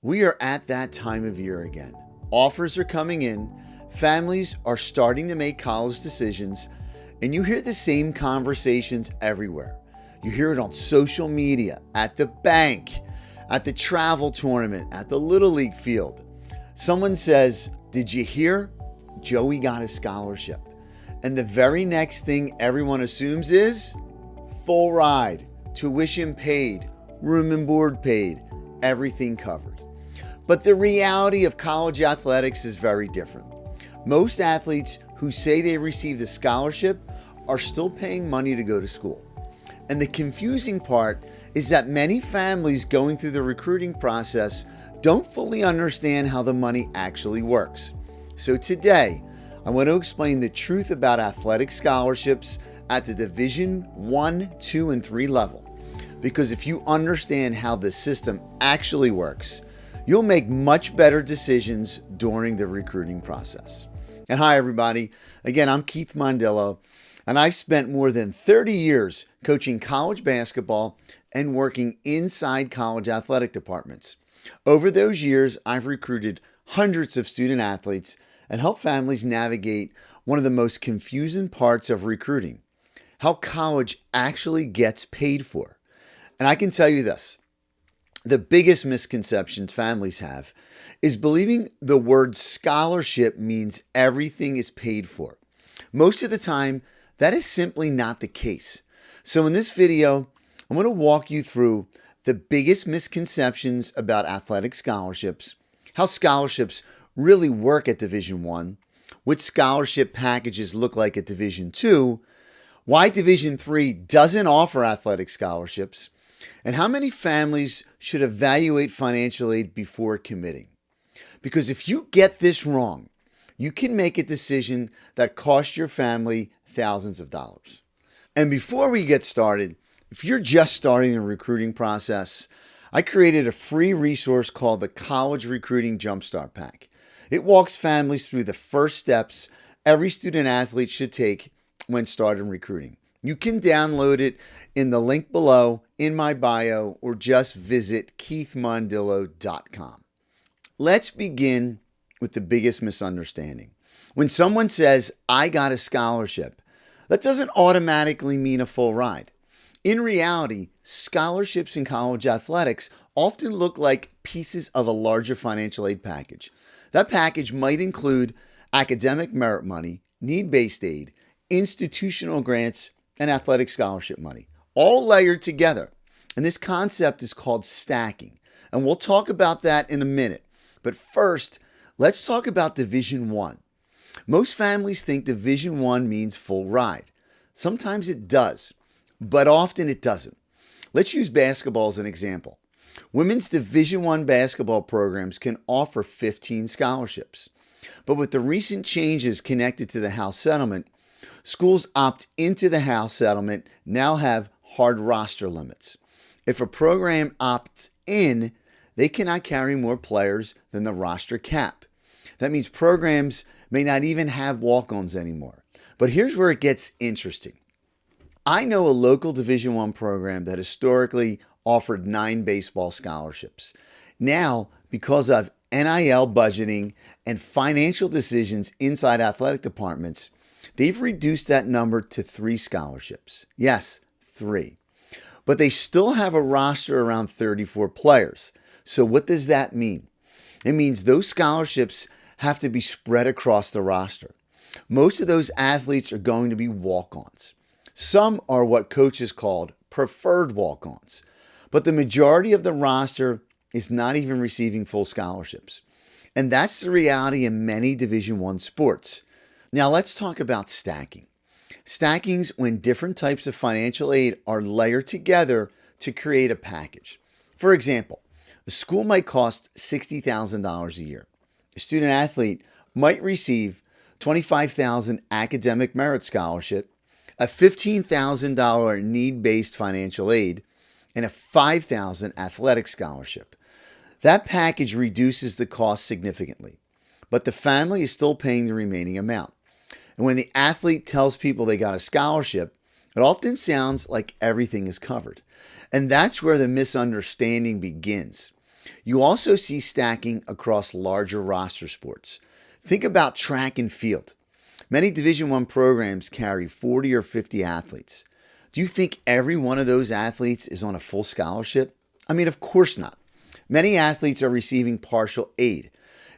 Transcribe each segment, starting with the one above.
We are at that time of year again. Offers are coming in, families are starting to make college decisions, and you hear the same conversations everywhere. You hear it on social media, at the bank, at the travel tournament, at the Little League field. Someone says, "Did you hear? Joey got a scholarship." And the very next thing everyone assumes is full ride, tuition paid, room and board paid, everything covered. But the reality of college athletics is very different. Most athletes who say they received a scholarship are still paying money to go to school. And the confusing part is that many families going through the recruiting process don't fully understand how the money actually works. So today, I want to explain the truth about athletic scholarships at the Division 1, 2, and 3 level. Because if you understand how the system actually works, you'll make much better decisions during the recruiting process. And hi, everybody. Again, I'm Keith Mondillo, and I've spent more than 30 years coaching college basketball and working inside college athletic departments. Over those years, I've recruited hundreds of student athletes and helped families navigate one of the most confusing parts of recruiting, how college actually gets paid for. And I can tell you this. The biggest misconception families have is believing the word scholarship means everything is paid for. Most of the time, that is simply not the case. So in this video, I'm going to walk you through the biggest misconceptions about athletic scholarships, how scholarships really work at Division 1, what scholarship packages look like at Division 2, why Division 3 doesn't offer athletic scholarships, and how many families should evaluate financial aid before committing. Because if you get this wrong, you can make a decision that costs your family thousands of dollars. And before we get started, if you're just starting the recruiting process, I created a free resource called the College Recruiting Jumpstart Pack. It walks families through the first steps every student athlete should take when starting recruiting. You can download it in the link below in my bio or just visit keithmondillo.com. Let's begin with the biggest misunderstanding. When someone says, "I got a scholarship," that doesn't automatically mean a full ride. In reality, scholarships in college athletics often look like pieces of a larger financial aid package. That package might include academic merit money, need-based aid, institutional grants, and athletic scholarship money, all layered together. And this concept is called stacking. And we'll talk about that in a minute. But first, let's talk about Division 1. Most families think Division 1 means full ride. Sometimes it does, but often it doesn't. Let's use basketball as an example. Women's Division 1 basketball programs can offer 15 scholarships. But with the recent changes connected to the House settlement, schools opt into the House settlement now have hard roster limits. If a program opts in, they cannot carry more players than the roster cap. That means programs may not even have walk-ons anymore. But here's where it gets interesting. I know a local Division I program that historically offered 9 baseball scholarships. Now, because of NIL budgeting and financial decisions inside athletic departments, they've reduced that number to 3 scholarships. Yes, 3. But they still have a roster around 34 players. So what does that mean? It means those scholarships have to be spread across the roster. Most of those athletes are going to be walk-ons. Some are what coaches called preferred walk-ons. But the majority of the roster is not even receiving full scholarships. And that's the reality in many Division I sports. Now let's talk about stacking. Stacking's when different types of financial aid are layered together to create a package. For example, a school might cost $60,000 a year. A student athlete might receive $25,000 academic merit scholarship, a $15,000 need-based financial aid, and a $5,000 athletic scholarship. That package reduces the cost significantly, but the family is still paying the remaining amount. And when the athlete tells people they got a scholarship, it often sounds like everything is covered. And that's where the misunderstanding begins. You also see stacking across larger roster sports. Think about track and field. Many Division I programs carry 40 or 50 athletes. Do you think every one of those athletes is on a full scholarship? I mean, of course not. Many athletes are receiving partial aid.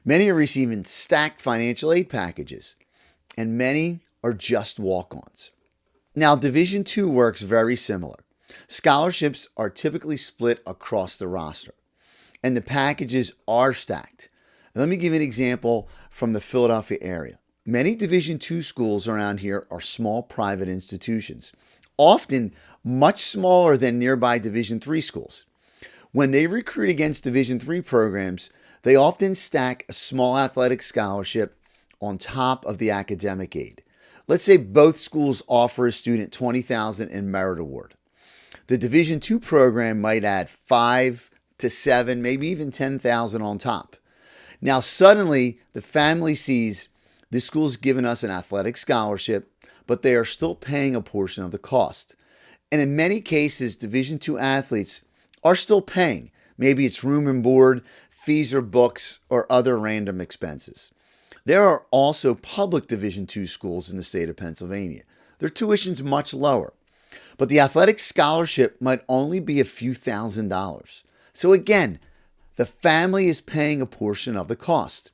Many are receiving stacked financial aid packages. And many are just walk-ons. Now, Division II works very similar. Scholarships are typically split across the roster, and the packages are stacked. Let me give you an example from the Philadelphia area. Many Division II schools around here are small private institutions, often much smaller than nearby Division III schools. When they recruit against Division III programs, they often stack a small athletic scholarship on top of the academic aid. Let's say both schools offer a student $20,000 in merit award. The Division II program might add 5 to 7, maybe even 10,000 on top. Now suddenly the family sees this school's given us an athletic scholarship, but they are still paying a portion of the cost. And in many cases, Division II athletes are still paying. Maybe it's room and board, fees or books, or other random expenses. There are also public Division II schools in the state of Pennsylvania. Their tuition's much lower, but the athletic scholarship might only be a few $1,000s. So again, the family is paying a portion of the cost.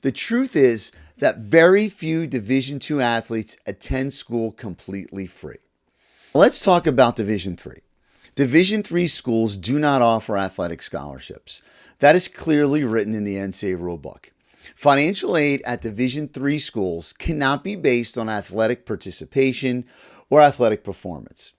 The truth is that very few Division II athletes attend school completely free. Let's talk about Division III. Division III schools do not offer athletic scholarships. That is clearly written in the NCAA rulebook. Financial aid at Division III schools cannot be based on athletic participation or athletic performance.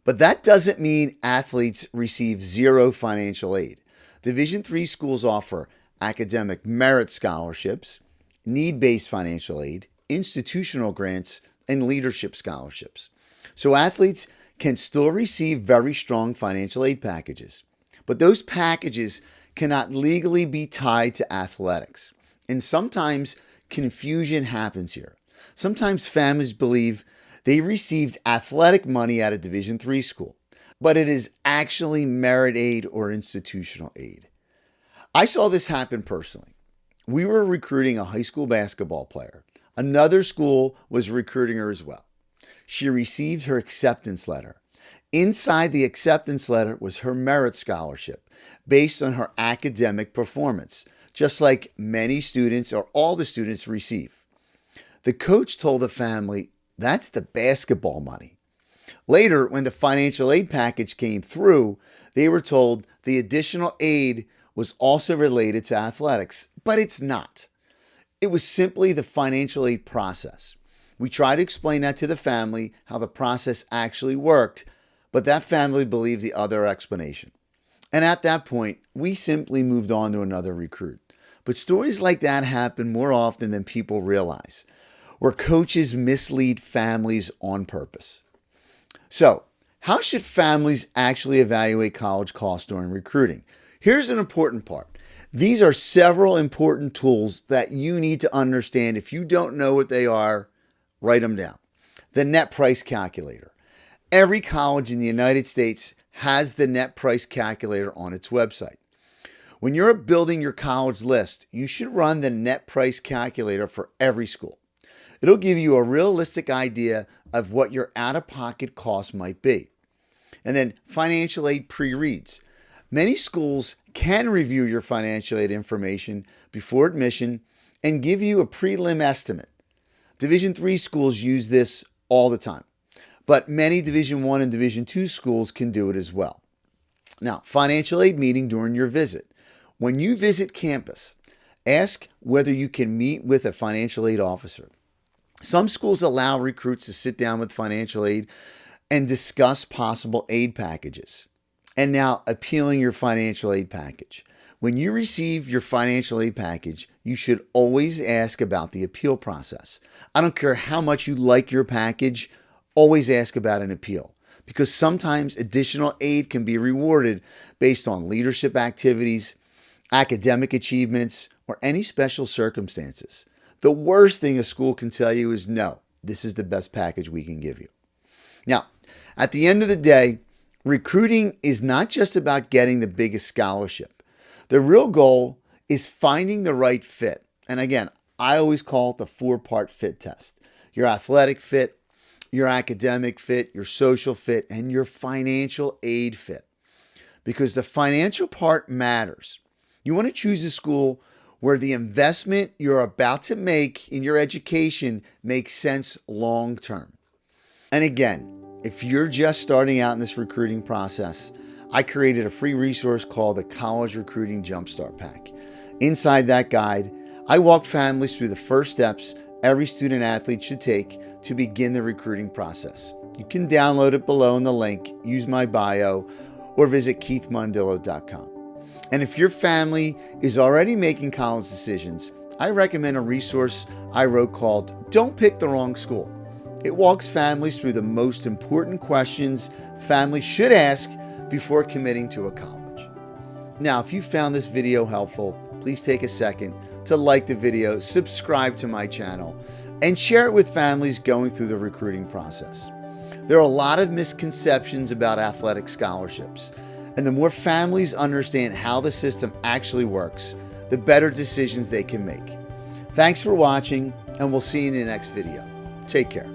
But that doesn't mean athletes receive zero financial aid. Division III schools offer academic merit scholarships, need-based financial aid, institutional grants, and leadership scholarships. So athletes can still receive very strong financial aid packages. But those packages cannot legally be tied to athletics. And sometimes confusion happens here. Sometimes families believe they received athletic money at a Division III school, but it is actually merit aid or institutional aid. I saw this happen personally. We were recruiting a high school basketball player. Another school was recruiting her as well. She received her acceptance letter. Inside the acceptance letter was her merit scholarship based on her academic performance, just like many students or all the students receive. The coach told the family, that's the basketball money. Later, when the financial aid package came through, they were told the additional aid was also related to athletics, but it's not. It was simply the financial aid process. We tried to explain that to the family, how the process actually worked, but that family believed the other explanation. And at that point, we simply moved on to another recruit. But stories like that happen more often than people realize, where coaches mislead families on purpose. So, how should families actually evaluate college costs during recruiting? Here's an important part. These are several important tools that you need to understand. If you don't know what they are, write them down. The net price calculator. Every college in the United States has the net price calculator on its website. When you're building your college list, you should run the net price calculator for every school. It'll give you a realistic idea of what your out-of-pocket cost might be. And then financial aid pre-reads. Many schools can review your financial aid information before admission and give you a prelim estimate. Division III schools use this all the time, but many Division I and Division II schools can do it as well. Now, financial aid meeting during your visit. When you visit campus, ask whether you can meet with a financial aid officer. Some schools allow recruits to sit down with financial aid and discuss possible aid packages. And now, appealing your financial aid package. When you receive your financial aid package, you should always ask about the appeal process. I don't care how much you like your package, always ask about an appeal, because sometimes additional aid can be rewarded based on leadership activities, academic achievements, or any special circumstances. The worst thing a school can tell you is, no, this is the best package we can give you. Now, at the end of the day, recruiting is not just about getting the biggest scholarship. The real goal is finding the right fit. And again, I always call it the 4-part fit test: your athletic fit, your academic fit, your social fit, and your financial aid fit. Because the financial part matters. You want to choose a school where the investment you're about to make in your education makes sense long term. And again, if you're just starting out in this recruiting process, I created a free resource called the College Recruiting Jumpstart Pack. Inside that guide, I walk families through the first steps every student athlete should take to begin the recruiting process. You can download it below in the link, use my bio, or visit keithmondillo.com. And if your family is already making college decisions, I recommend a resource I wrote called Don't Pick the Wrong School. It walks families through the most important questions families should ask before committing to a college. Now, if you found this video helpful, please take a second to like the video, subscribe to my channel, and share it with families going through the recruiting process. There are a lot of misconceptions about athletic scholarships, and the more families understand how the system actually works, the better decisions they can make. Thanks for watching, and we'll see you in the next video. Take care.